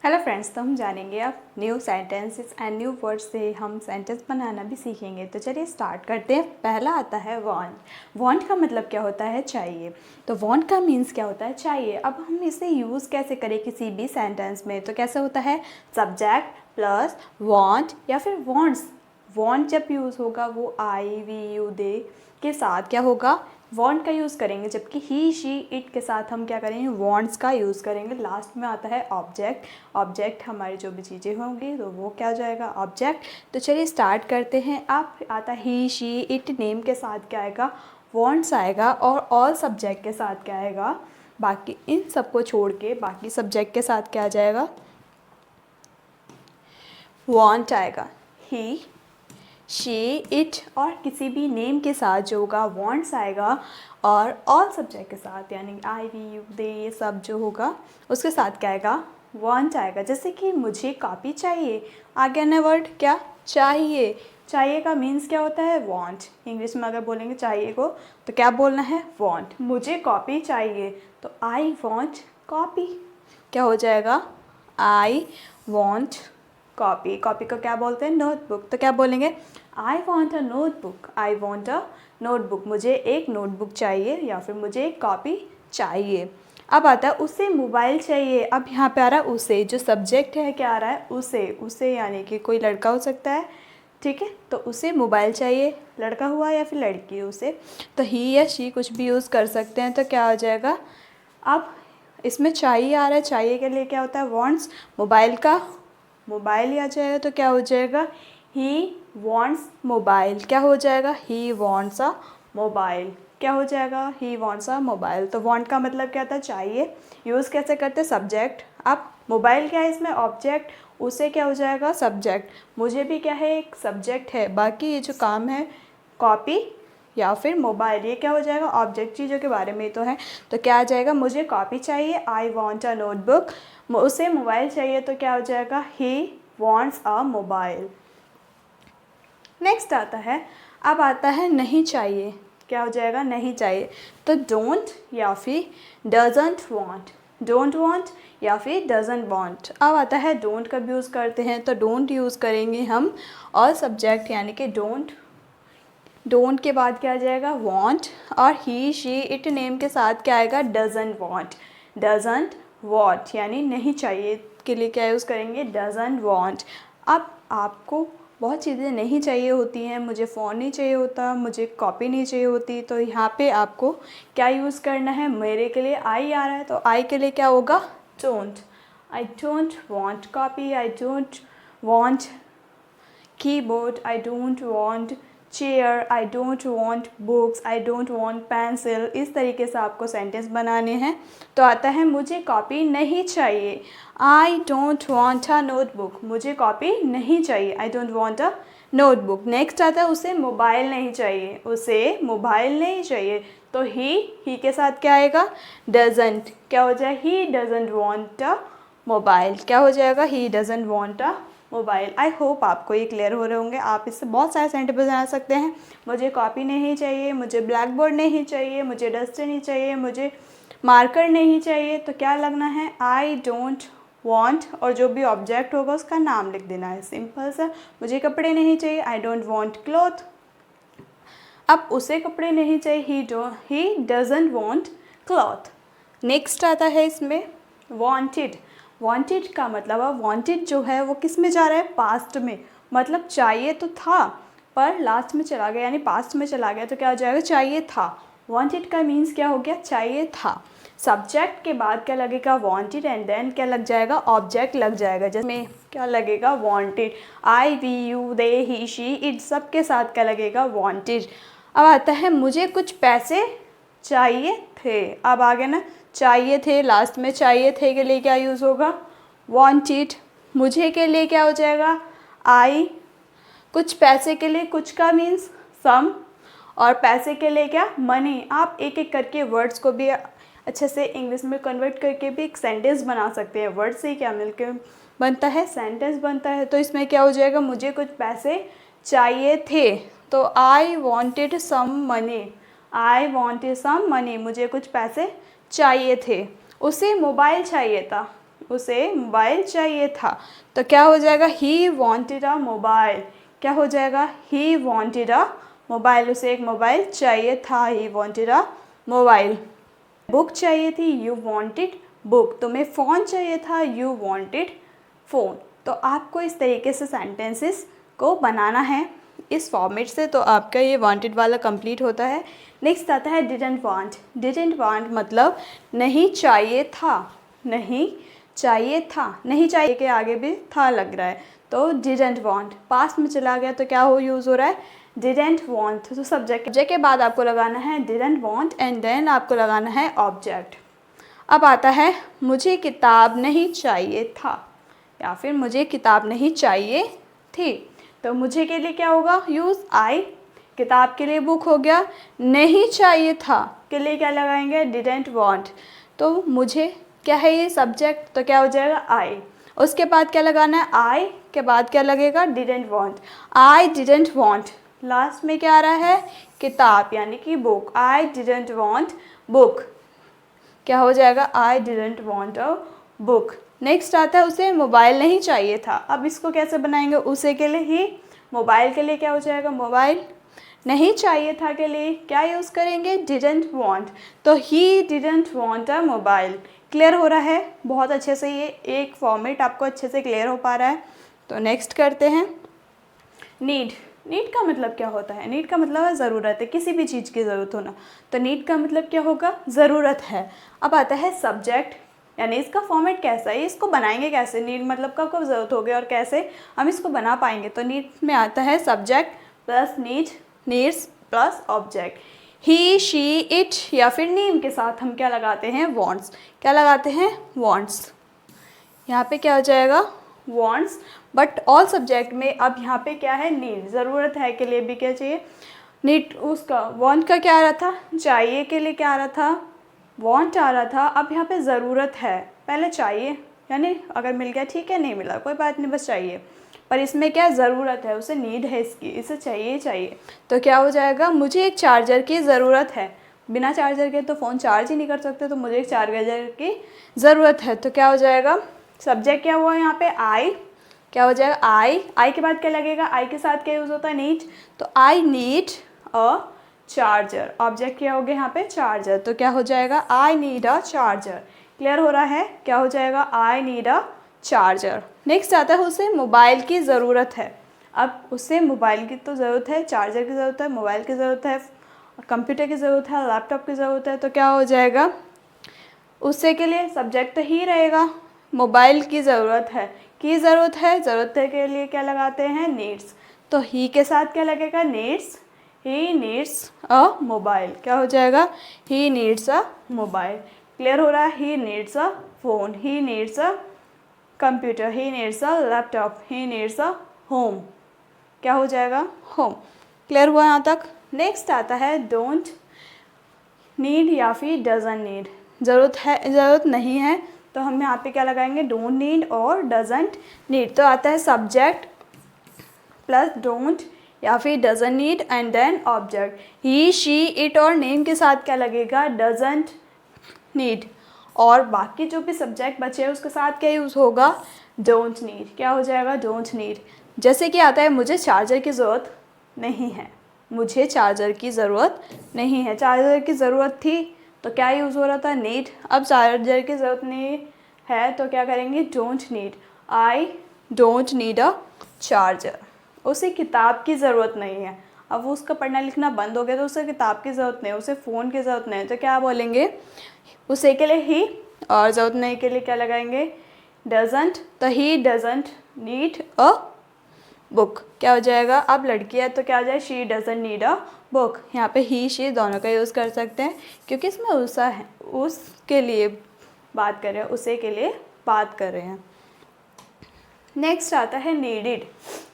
Hello friends, तो हम जानेंगे अब new sentences and new words से हम सेंटेंस बनाना भी सीखेंगे। तो चलिए स्टार्ट करते हैं। पहला आता है वांट। वांट का मतलब क्या होता है? चाहिए। तो वांट का मीन्स क्या होता है? चाहिए। अब हम इसे यूज़ कैसे करें किसी भी सेंटेंस में? तो कैसे होता है? सब्जेक्ट प्लस वांट या फिर वांट्स। वांट जब यूज़ होगा वो आई वी यू दे के साथ क्या होगा? वांट का यूज़ करेंगे, जबकि ही शी इट के साथ हम क्या करेंगे? वांट्स का यूज़ करेंगे। लास्ट में आता है ऑब्जेक्ट। ऑब्जेक्ट हमारी जो भी चीज़ें होंगी तो वो क्या हो जाएगा? ऑब्जेक्ट। तो चलिए स्टार्ट करते हैं। अब आता ही शी इट नेम के साथ क्या आएगा? वांट्स आएगा। और ऑल सब्जेक्ट के साथ क्या आएगा? बाकी इन सबको छोड़ के बाकी सब्जेक्ट के साथ क्या आ जाएगा? वांट आएगा। ही शी इट और किसी भी नेम के साथ जो होगा वांट्स आएगा। और ऑल सब्जेक्ट के साथ यानी आई वी यू दे ये सब जो होगा उसके साथ क्या आएगा? वांट आएगा। जैसे कि मुझे कॉपी चाहिए, आ गया ना वर्ड क्या? चाहिए। चाहिए का मीन्स क्या होता है? वांट। इंग्लिश में अगर बोलेंगे चाहिए को तो क्या बोलना है? वांट। मुझे कॉपी चाहिए तो आई वांट कॉपी। क्या हो जाएगा? I want copy. कॉपी को क्या बोलते हैं? नोटबुक। तो क्या बोलेंगे? I want a notebook. I want a notebook. मुझे एक नोटबुक चाहिए या फिर मुझे एक कॉपी चाहिए। अब आता है उसे मोबाइल चाहिए। अब यहाँ पे आ रहा है उसे, जो सब्जेक्ट है क्या आ रहा है? उसे। उसे यानी कि कोई लड़का हो सकता है, ठीक है। तो उसे मोबाइल चाहिए, लड़का हुआ या फिर लड़की उसे। तो ही या शी कुछ भी यूज़ कर सकते हैं। तो क्या हो जाएगा? अब इसमें चाहिए आ रहा है, चाहिए के लिए क्या होता है? वॉन्ट्स। मोबाइल का मोबाइल आ जाएगा तो क्या हो जाएगा? He wants mobile. क्या हो जाएगा? He wants a mobile. क्या हो जाएगा? He wants a mobile. तो वॉन्ट का मतलब क्या था? चाहिए। यूज़ कैसे करते? सब्जेक्ट। अब मोबाइल क्या है इसमें? ऑब्जेक्ट। उसे क्या हो जाएगा? सब्जेक्ट। मुझे भी क्या है? एक सब्जेक्ट है। बाकी ये जो काम है कॉपी या फिर मोबाइल, ये क्या हो जाएगा? ऑब्जेक्ट चीज़ों के बारे में तो है। तो क्या आ जाएगा? मुझे कॉपी चाहिए, आई वॉन्ट अ नोटबुक। उसे मोबाइल चाहिए तो क्या हो जाएगा? He wants a mobile. Next आता है, अब आता है नहीं चाहिए। क्या हो जाएगा? नहीं चाहिए। तो डोंट या फिर डजंट वांट। डोंट वांट या फिर डजंट वांट। अब आता है डोंट कब यूज़ करते हैं? तो डोंट यूज़ करेंगे हम और सब्जेक्ट यानी कि डोंट। डोंट के बाद क्या आ जाएगा? वांट। और ही शी इट नेम के साथ क्या आएगा? Doesn't want. डजंट वांट यानी नहीं चाहिए के लिए क्या यूज़ करेंगे? Doesn't want. अब आपको बहुत चीज़ें नहीं चाहिए होती हैं। मुझे फ़ोन नहीं चाहिए होता, मुझे कॉपी नहीं चाहिए होती। तो यहाँ पे आपको क्या यूज़ करना है? मेरे के लिए आई आ रहा है तो आई के लिए क्या होगा? Don't. I don't want copy. I don't want keyboard, I don't want chair, I don't want books, I don't want pencil. इस तरीके से आपको सेंटेंस बनाने हैं। तो आता है मुझे कॉपी नहीं चाहिए। आई डोंट वॉन्ट अ नोटबुक। मुझे कॉपी नहीं चाहिए, आई don't want a notebook. Next आता है उसे मोबाइल नहीं चाहिए। उसे मोबाइल नहीं चाहिए तो ही के साथ क्या आएगा? डजंट। क्या हो जाए? He doesn't want a mobile. क्या हो जाएगा? He doesn't want a mobile. I hope आपको ये क्लियर हो रहे होंगे। आप इससे बहुत सारे सेंटेंस बना सकते हैं। मुझे कॉपी नहीं चाहिए, मुझे ब्लैक बोर्ड नहीं चाहिए, मुझे डस्टर नहीं चाहिए, मुझे मार्कर नहीं चाहिए। तो क्या लगना है? आई डोंट वांट और जो भी ऑब्जेक्ट होगा उसका नाम लिख देना है। सिंपल सा। मुझे कपड़े नहीं चाहिए, आई डोंट वांट क्लॉथ। अब उसे कपड़े नहीं चाहिए, he doesn't want cloth. Next आता है इसमें वांटेड। वांटेड का मतलब है वांटेड जो है वो किस में जा रहा है? पास्ट में। मतलब चाहिए तो था पर लास्ट में चला गया यानी पास्ट में चला गया तो क्या हो जाएगा? चाहिए था। वांटेड का मीन्स क्या हो गया? चाहिए था। सब्जेक्ट के बाद क्या लगेगा? वांटेड एंड देन क्या लग जाएगा? ऑब्जेक्ट लग जाएगा। जिसमें क्या लगेगा? Wanted. I we you they he she it सब के साथ क्या लगेगा? वांटेड। अब आता है मुझे कुछ पैसे चाहिए थे। अब आ गया ना? चाहिए थे, लास्ट में चाहिए थे के लिए क्या यूज़ होगा? वांटेड। मुझे के लिए क्या हो जाएगा? आई। कुछ पैसे के लिए, कुछ का मीन्स सम, और पैसे के लिए क्या? मनी। आप एक एक करके वर्ड्स को भी अच्छे से इंग्लिश में कन्वर्ट करके भी एक सेंटेंस बना सकते हैं। वर्ड से ही क्या मिलके बनता है? सेंटेंस बनता है। तो इसमें क्या हो जाएगा? मुझे कुछ पैसे चाहिए थे तो I wanted some money. I wanted some money. मुझे कुछ पैसे चाहिए थे। उसे मोबाइल चाहिए था। उसे मोबाइल चाहिए था। तो क्या हो जाएगा, ही वॉन्टेड अ मोबाइल। क्या हो जाएगा, ही वॉन्टेड अ मोबाइल, उसे एक मोबाइल चाहिए था, he wanted a mobile. Book चाहिए थी, यू वॉन्टेड बुक। तुम्हें फ़ोन चाहिए था, यू वॉन्टेड फ़ोन। तो आपको इस तरीके से सेंटेंसेस को बनाना है इस फॉर्मेट से, तो आपका ये वांटेड वाला कंप्लीट होता है। नेक्स्ट आता है डिडंट वांट। डिडंट वांट मतलब नहीं चाहिए था, नहीं चाहिए था, नहीं चाहिए के आगे भी था लग रहा है, तो डिडंट वांट। पास्ट में चला गया तो क्या हो यूज़ हो रहा है, डिडंट वांट। तो सब्जेक्ट के बाद आपको लगाना है डिडंट वांट एंड देन आपको लगाना है ऑब्जेक्ट। अब आता है मुझे किताब नहीं चाहिए था या फिर मुझे किताब नहीं चाहिए थी। तो मुझे के लिए क्या होगा, यूज़ आई। किताब के लिए बुक हो गया। नहीं चाहिए था के लिए क्या लगाएंगे, डिडंट वांट। तो मुझे क्या है ये सब्जेक्ट, तो क्या हो जाएगा आई। उसके बाद क्या लगाना है, आई के बाद क्या लगेगा, didn't want. I didn't want, last में क्या आ रहा है, किताब यानी कि book. I didn't want book, क्या हो जाएगा, I didn't want a book. Next आता है उसे मोबाइल नहीं चाहिए था। अब इसको कैसे बनाएंगे, उसे के लिए ही, मोबाइल के लिए क्या हो जाएगा, मोबाइल। नहीं चाहिए था के लिए क्या यूज़ करेंगे, डिडंट वांट। तो he didn't want a mobile. Clear हो रहा है बहुत अच्छे से, ये एक फॉर्मेट आपको अच्छे से क्लियर हो पा रहा है। तो नेक्स्ट करते हैं नीड। नीड का मतलब क्या होता है, नीड का मतलब है ज़रूरत है, किसी भी चीज़ की ज़रूरत होना। तो नीड का मतलब क्या होगा, ज़रूरत है। अब आता है सब्जेक्ट, यानी इसका फॉर्मेट कैसा है, इसको बनाएंगे कैसे। नीड मतलब कब कब ज़रूरत होगी और कैसे हम इसको बना पाएंगे। तो नीड में आता है subject plus need, needs plus object. He she it या फिर नेम के साथ हम क्या लगाते हैं, वॉन्ट्स। क्या लगाते हैं, वॉन्ट्स। यहाँ पे क्या हो जाएगा, वॉन्ट्स। बट ऑल सब्जेक्ट में अब यहाँ पे क्या है, नीड। ज़रूरत है के लिए भी क्या चाहिए, नीड। उसका वांट का क्या आ रहा था, चाहिए के लिए क्या आ रहा था, वांट आ रहा था। अब यहाँ पे ज़रूरत है, पहले चाहिए, यानी अगर मिल गया ठीक है, नहीं मिला कोई बात नहीं, बस चाहिए। पर इसमें क्या ज़रूरत है, उसे नीड है इसकी, इसे चाहिए ही चाहिए। तो क्या हो जाएगा, मुझे एक चार्जर की ज़रूरत है। बिना चार्जर के तो फ़ोन चार्ज ही नहीं कर सकते, तो मुझे एक चार्जर की ज़रूरत है। तो क्या हो जाएगा, सब्जेक्ट क्या हुआ यहाँ पे, आई। क्या हो जाएगा, आई के बाद क्या लगेगा, आई के साथ क्या यूज़ होता है, नीड। तो I need a charger. Object क्या हो गया यहाँ पे, चार्जर। तो क्या हो जाएगा, I need a charger. Clear हो रहा है, क्या हो जाएगा, I need a charger. Next आता है उसे मोबाइल की ज़रूरत है। अब उसे मोबाइल की तो ज़रूरत है, चार्जर की ज़रूरत है, मोबाइल की ज़रूरत है, कंप्यूटर की ज़रूरत है, लैपटॉप की ज़रूरत है। तो क्या हो जाएगा, उससे के लिए सब्जेक्ट तो ही रहेगा, मोबाइल की ज़रूरत है, की ज़रूरत है, ज़रूरत है के लिए क्या लगाते हैं, नीड्स। तो ही के साथ क्या लगेगा, needs. He needs a mobile. क्या हो जाएगा, he needs a mobile. Clear हो रहा है, he needs a phone, he needs a computer, he needs a laptop, he needs a home. क्या हो जाएगा, होम। क्लियर हुआ यहाँ तक। नेक्स्ट आता है डोंट नीड या फिर डजंट नीड। ज़रूरत है, ज़रूरत नहीं है, तो हम यहाँ पे क्या लगाएंगे, डोंट नीड और डजंट नीड। तो आता है सब्जेक्ट प्लस डोंट या फिर doesn't need and then object. He she it और नेम के साथ क्या लगेगा, डजंट नीड। और बाकी जो भी सब्जेक्ट बचे हैं उसके साथ क्या यूज़ होगा, डोंट नीड। क्या हो जाएगा, डोंट नीड। जैसे कि आता है मुझे चार्जर की ज़रूरत नहीं है, मुझे चार्जर की ज़रूरत नहीं है। चार्जर की ज़रूरत थी तो क्या यूज़ हो रहा था, नीड। अब चार्जर की ज़रूरत नहीं है तो क्या करेंगे, don't need. I don't need a charger. उसे किताब की ज़रूरत नहीं है। अब वो उसका पढ़ना लिखना बंद हो गया तो उसे किताब की ज़रूरत नहीं है, उसे फ़ोन की ज़रूरत नहीं है। तो क्या बोलेंगे, उसे के लिए ही, और ज़रूरत नहीं के लिए क्या लगाएंगे, डजंट। तो ही डजंट नीड अ बुक। क्या हो जाएगा, अब लड़की है तो क्या हो जाए, she doesn't need a book. यहाँ पे ही शी दोनों का यूज़ कर सकते हैं क्योंकि इसमें उसा है, उसके लिए बात कर रहे हैं, उसे के लिए बात कर रहे हैं। नेक्स्ट आता है नीडिड।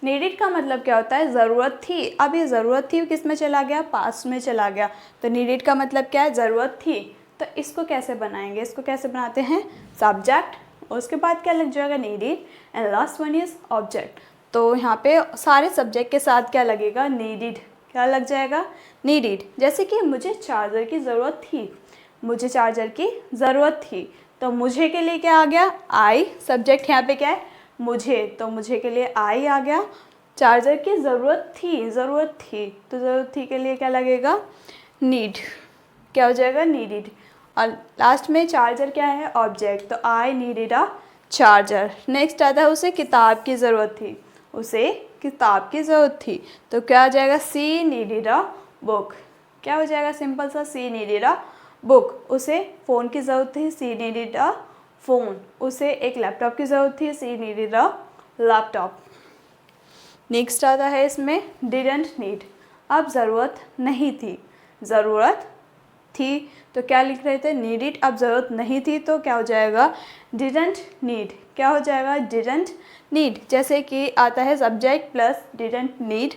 नीडिड का मतलब क्या होता है, ज़रूरत थी। अब ये ज़रूरत थी किस में चला गया, पास्ट में चला गया। तो नीडिड का मतलब क्या है, ज़रूरत थी। तो इसको कैसे बनाएंगे, इसको कैसे बनाते हैं, सब्जेक्ट, उसके बाद क्या लग जाएगा, needed and last one is object. तो यहाँ पे सारे सब्जेक्ट के साथ क्या लगेगा, नीडिड। क्या लग जाएगा, नीडिड। जैसे कि मुझे चार्जर की ज़रूरत थी, मुझे चार्जर की ज़रूरत थी। तो मुझे के लिए क्या आ गया, आई। सब्जेक्ट यहाँ पे क्या है, मुझे, तो मुझे के लिए आई आ गया। चार्जर की ज़रूरत थी, तो ज़रूरत थी के लिए क्या लगेगा, नीड। क्या हो जाएगा, नीडिड। और लास्ट में चार्जर क्या है, ऑब्जेक्ट, तो आई नीडिड अ चार्जर। नेक्स्ट आता है उसे किताब की ज़रूरत थी, उसे किताब की ज़रूरत थी, तो क्या हो जाएगा, सी नीडिड अ बुक। क्या हो जाएगा, सिंपल सा, सी नीडिड अ बुक। उसे फ़ोन की ज़रूरत थी, सी नीडिड अ फ़ोन। उसे एक लैपटॉप की ज़रूरत थी, सी नीडिड अ लैपटॉप। नेक्स्ट आता है इसमें डिडंट नीड। अब ज़रूरत नहीं थी, ज़रूरत थी तो क्या लिख रहे थे, नीडिड। अब ज़रूरत नहीं थी तो क्या हो जाएगा, डिडंट नीड। क्या हो जाएगा, डिडंट नीड। जैसे कि आता है subject plus didn't need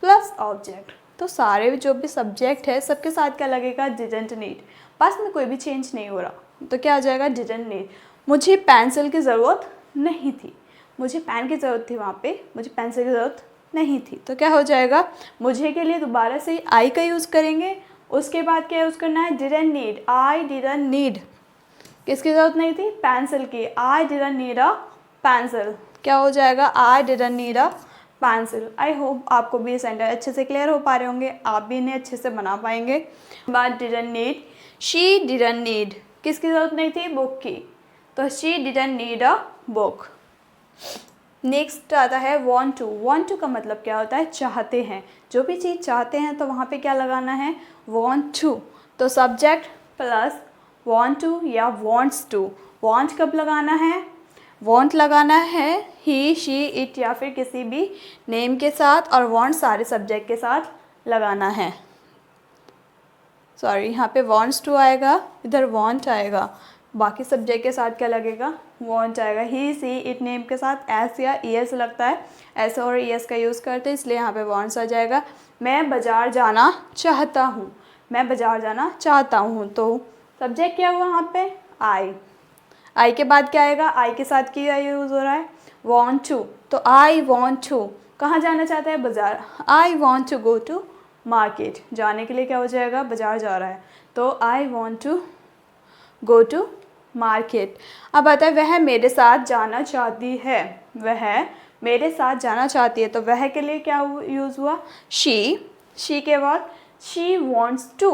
plus object, तो सारे जो भी सब्जेक्ट है सबके साथ क्या लगेगा, डिडंट नीड। पास में कोई भी चेंज नहीं हो रहा, तो क्या हो जाएगा, डिडंट नीड। मुझे पेंसिल की ज़रूरत नहीं थी, मुझे पेन की ज़रूरत थी वहाँ पे, मुझे पेंसिल की ज़रूरत नहीं थी, तो क्या हो जाएगा, मुझे के लिए दोबारा से आई का यूज़ करेंगे। उसके बाद क्या यूज़ करना है, didn't need. I didn't need, किसकी ज़रूरत नहीं थी, पेंसिल की। I didn't need a pencil. क्या हो जाएगा, I didn't need a pencil. I hope आपको भी ये सेंटेंस अच्छे से क्लियर हो पा रहे होंगे, आप भी इन्हें अच्छे से बना पाएंगे। बात didn't need, she didn't need, किसकी ज़रूरत नहीं थी, बुक की, तो she didn't need a book. Next आता है want to। want to का मतलब क्या होता है, चाहते हैं। जो भी चीज़ चाहते हैं तो वहाँ पे क्या लगाना है, want to। तो सब्जेक्ट प्लस want to या wants to। want कब लगाना है, want लगाना है ही, शी, इट या फिर किसी भी नेम के साथ, और want सारे सब्जेक्ट के साथ लगाना है। सॉरी, यहाँ पे wants to आएगा, इधर want आएगा, बाकी सब्जेक्ट के साथ क्या लगेगा, want आएगा। ही, सी, इट नेम के साथ एस या ईएस लगता है, एस और ईएस का यूज़ करते हैं, इसलिए यहाँ पे wants आ जाएगा। मैं बाज़ार जाना चाहता हूँ, मैं बाज़ार जाना चाहता हूँ, तो सब्जेक्ट क्या हुआ यहाँ पे, आई। आई के बाद क्या आएगा, आई के साथ क्या यूज़ हो रहा है, want to। तो आई want to, कहाँ जाना चाहता है, बाज़ार। आई want to go to market, जाने के लिए क्या हो जाएगा, बाज़ार जा रहा है, तो आई want to go to market. अब आता है वह मेरे साथ जाना चाहती है, वह मेरे साथ जाना चाहती है, तो वह के लिए क्या यूज़ हुआ, शी के बाद शी वॉन्ट्स टू।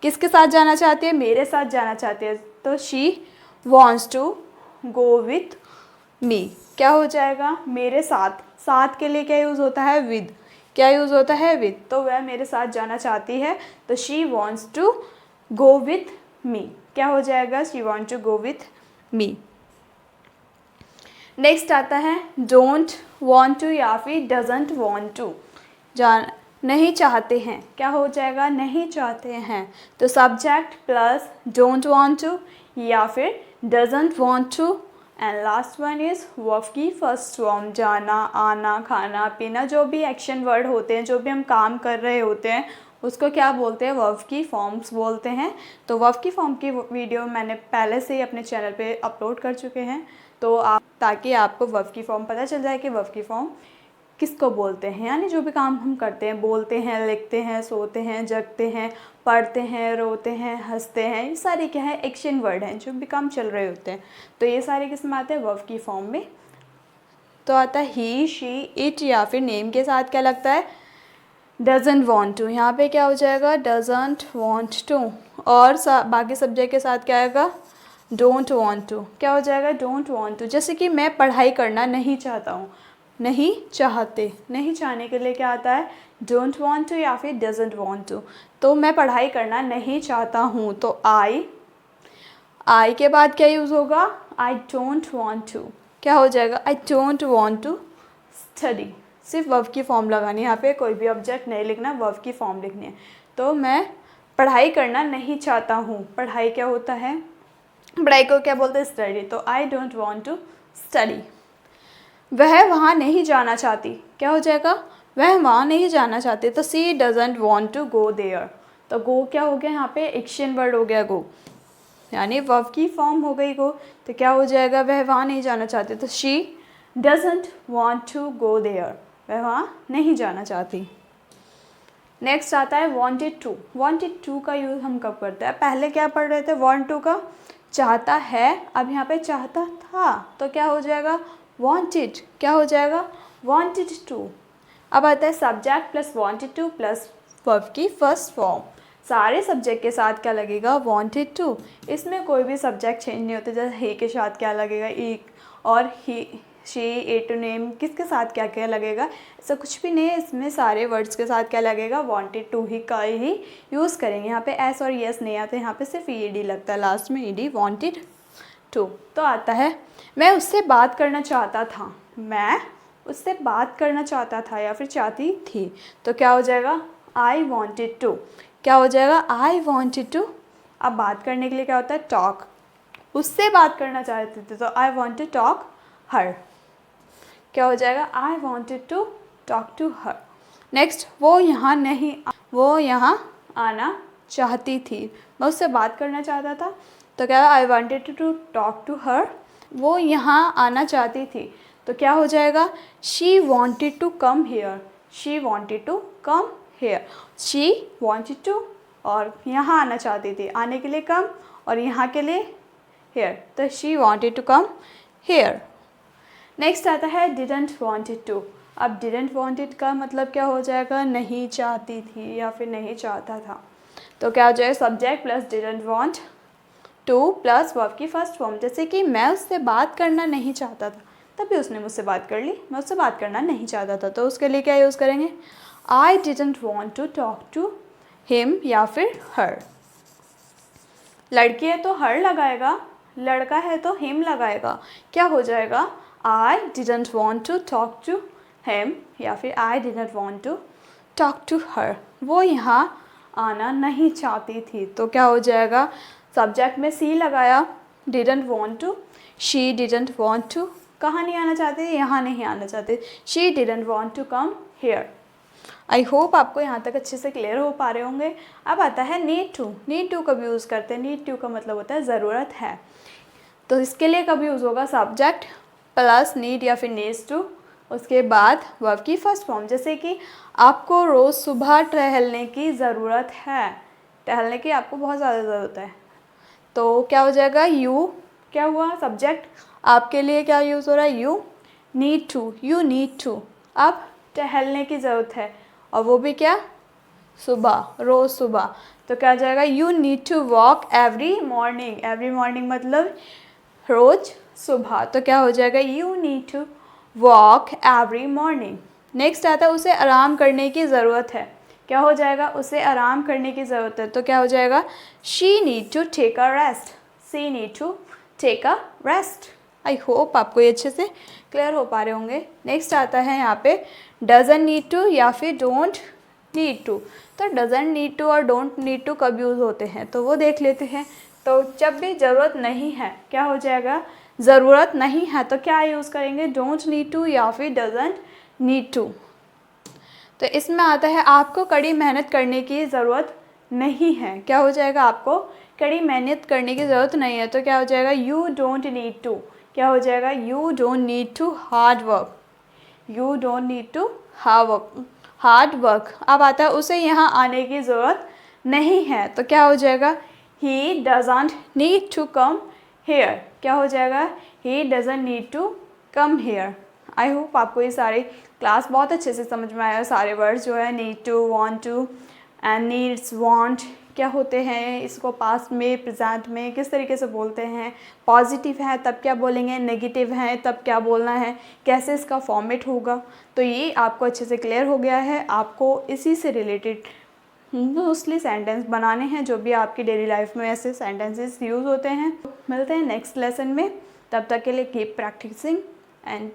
किसके साथ जाना चाहती है, मेरे साथ जाना चाहती है, तो she wants to go with me. क्या हो जाएगा, मेरे साथ, साथ के लिए क्या यूज़ होता है, विद। क्या यूज़ होता है, विद। तो वह मेरे साथ जाना चाहती है, तो she wants to go with me. क्या हो जाएगा, she want to go with me. Next आता है डोंट वॉन्ट टू या फिर डजंट वॉन्ट टू। जान नहीं चाहते हैं, क्या हो जाएगा, नहीं चाहते हैं, तो subject plus don't want to या फिर doesn't want to, and last one is verb की फर्स्ट फॉर्म। जाना, आना, खाना, पीना, जो भी एक्शन वर्ड होते हैं, जो भी हम काम कर रहे होते हैं, उसको क्या बोलते हैं, वर्ब की फॉर्म्स बोलते हैं। तो वर्ब की फॉर्म की वीडियो मैंने पहले से ही अपने चैनल पे अपलोड कर चुके हैं, तो आप, ताकि आपको वर्ब की फॉर्म पता चल जाए कि वर्ब की फॉर्म किसको बोलते हैं। यानी जो भी काम हम करते हैं, बोलते हैं, लिखते हैं, सोते हैं, जगते हैं, पढ़ते हैं, रोते हैं, हंसते हैं, ये सारे क्या है, एक्शन वर्ड हैं, जो भी काम चल रहे होते हैं, तो ये सारे किस में आते हैं, वर्ब की फॉर्म में। तो आता है ही, शी, इट या फिर नेम के साथ क्या लगता है, डजंट वॉन्ट टू। यहाँ पे क्या हो जाएगा, डजंट वॉन्ट टू, और बाकी सब्जेक्ट के साथ क्या आएगा, डोंट वॉन्ट टू। क्या हो जाएगा, डोंट वॉन्ट टू। जैसे कि मैं पढ़ाई करना नहीं चाहता हूँ, नहीं चाहते, नहीं चाहने के लिए क्या आता है, डोंट वॉन्ट टू या फिर डजंट वॉन्ट टू। तो मैं पढ़ाई करना नहीं चाहता हूँ, तो आई के बाद क्या यूज़ होगा, आई डोंट वॉन्ट टू। क्या हो जाएगा, I don't want to study. सिर्फ वर्ब की फॉर्म लगानी है, यहाँ पे कोई भी ऑब्जेक्ट नहीं लिखना, वर्ब की फॉर्म लिखनी है। तो मैं पढ़ाई करना नहीं चाहता हूँ, पढ़ाई क्या होता है, पढ़ाई को क्या बोलते हैं, स्टडी, तो I don't want to study. वह वहाँ नहीं जाना चाहती, क्या हो जाएगा, वह वहाँ नहीं जाना चाहती, तो she doesn't want to go there. तो गो क्या हो गया, यहाँ पे एक्शन वर्ड हो गया गो, यानी वर्ब की फॉर्म हो गई गो, तो क्या हो जाएगा, वह वहाँ नहीं जाना चाहती, तो she doesn't want to go there, वह वहाँ नहीं जाना चाहती। नेक्स्ट आता है wanted to। wanted to का यूज़ हम कब करते हैं, पहले क्या पढ़ रहे थे, want to का चाहता है, अब यहाँ पे चाहता था तो क्या हो जाएगा wanted, क्या हो जाएगा wanted to। अब आता है subject plus wanted to plus verb की फर्स्ट फॉर्म। सारे सब्जेक्ट के साथ क्या लगेगा wanted to, इसमें कोई भी सब्जेक्ट चेंज नहीं होते। जैसे he के साथ क्या लगेगा एक, और he she a to name किसके साथ क्या क्या लगेगा, ऐसा कुछ भी नहीं है। इसमें सारे वर्ड्स के साथ क्या लगेगा wanted to ही का ही यूज़ करेंगे। यहाँ पे एस और यस नहीं आते, यहाँ पे सिर्फ ईडी लगता है लास्ट में, ईडी wanted to। तो आता है मैं उससे बात करना चाहता था, मैं उससे बात करना चाहता था या फिर चाहती थी, तो क्या हो जाएगा I wanted to, क्या हो जाएगा I wanted to। अब बात करने के लिए क्या होता है टॉक, उससे बात करना चाहते थे तो I want to talk her, क्या हो जाएगा I wanted to talk to her। Next वो यहाँ आना चाहती थी, मैं उससे बात करना चाहता था तो क्या I wanted to talk to her। वो यहाँ आना चाहती थी तो क्या हो जाएगा she wanted to come here, she wanted to come here, she wanted to, और यहाँ आना चाहती थी, आने के लिए come और यहाँ के लिए here, तो she wanted to come here। Next आता है didn't wanted to। अब didn't wanted का मतलब क्या हो जाएगा नहीं चाहती थी या फिर नहीं चाहता था, तो क्या हो जाएगा subject plus didn't want to plus verb की फर्स्ट फॉर्म। जैसे कि मैं उससे बात करना नहीं चाहता था, तभी उसने मुझसे बात कर ली, मैं उससे बात करना नहीं चाहता था, तो उसके लिए क्या यूज़ करेंगे I didn't want to talk to him या फिर her। लड़की है तो her लगाएगा, लड़का है तो him लगाएगा, क्या हो जाएगा I didn't want to talk to him या फिर I didn't want to talk to her। वो यहाँ आना नहीं चाहती थी, तो क्या हो जाएगा सब्जेक्ट में सी लगाया, didn't want to, she didn't want to, कहाँ नहीं आना चाहती, यहाँ नहीं आना चाहती, she didn't want to come here। I hope आपको यहाँ तक अच्छे से क्लियर हो पा रहे होंगे। अब आता है नीड टू। नीड टू कब यूज़ करते हैं, नीड टू का मतलब होता है ज़रूरत है, तो इसके लिए कब यूज़ होगा सब्जेक्ट प्लस नीड या फिर नीड्स टू, उसके बाद वर्ब की फर्स्ट फॉर्म। जैसे कि आपको रोज़ सुबह टहलने की ज़रूरत है, टहलने की आपको बहुत ज़्यादा ज़रूरत है, तो क्या हो जाएगा यू, क्या हुआ सब्जेक्ट, आपके लिए क्या यूज़ हो रहा है you need to, you need to. अब टहलने की ज़रूरत है और वो भी क्या सुबह, रोज़ सुबह, तो क्या हो जाएगा you need to walk every morning. Every morning मतलब रोज़ सुबह, तो क्या हो जाएगा you need to walk every morning. Next आता है उसे आराम करने की ज़रूरत है, क्या हो जाएगा उसे आराम करने की ज़रूरत है, तो क्या हो जाएगा she need to take a rest, she need to take a rest. I hope आपको ये अच्छे से क्लियर हो पा रहे होंगे। नेक्स्ट आता है यहाँ पे डजंट नीड टू या फिर डोंट नीड टू। तो डजंट नीड टू और डोंट नीड टू कब यूज़ होते हैं तो वो देख लेते हैं। तो जब भी ज़रूरत नहीं है क्या हो जाएगा, ज़रूरत नहीं है तो क्या यूज़ करेंगे डोंट नीड टू या फिर डजंट नीड टू। तो इसमें आता है आपको कड़ी मेहनत करने की ज़रूरत नहीं है, क्या हो जाएगा आपको कड़ी मेहनत करने की ज़रूरत नहीं है, तो क्या हो जाएगा यू डोंट नीड टू, क्या हो जाएगा you don't need to hard work, you don't need to hard work. अब आता है उसे यहाँ आने की ज़रूरत नहीं है, तो क्या हो जाएगा he doesn't need to come here, क्या हो जाएगा he doesn't need to come here. I hope आपको ये सारे क्लास बहुत अच्छे से समझ में आया। सारे वर्ड्स जो है need to, want to and needs, want क्या होते हैं, इसको पास्ट में प्रेजेंट में किस तरीके से बोलते हैं, पॉजिटिव है तब क्या बोलेंगे, नेगेटिव है तब क्या बोलना है, कैसे इसका फॉर्मेट होगा, तो ये आपको अच्छे से क्लियर हो गया है। आपको इसी से रिलेटेड मोस्टली सेंटेंस बनाने हैं जो भी आपकी डेली लाइफ में ऐसे सेंटेंसेस यूज़ होते हैं। मिलते हैं नेक्स्ट लेसन में, तब तक के लिए कीप प्रैक्टिसिंग एंड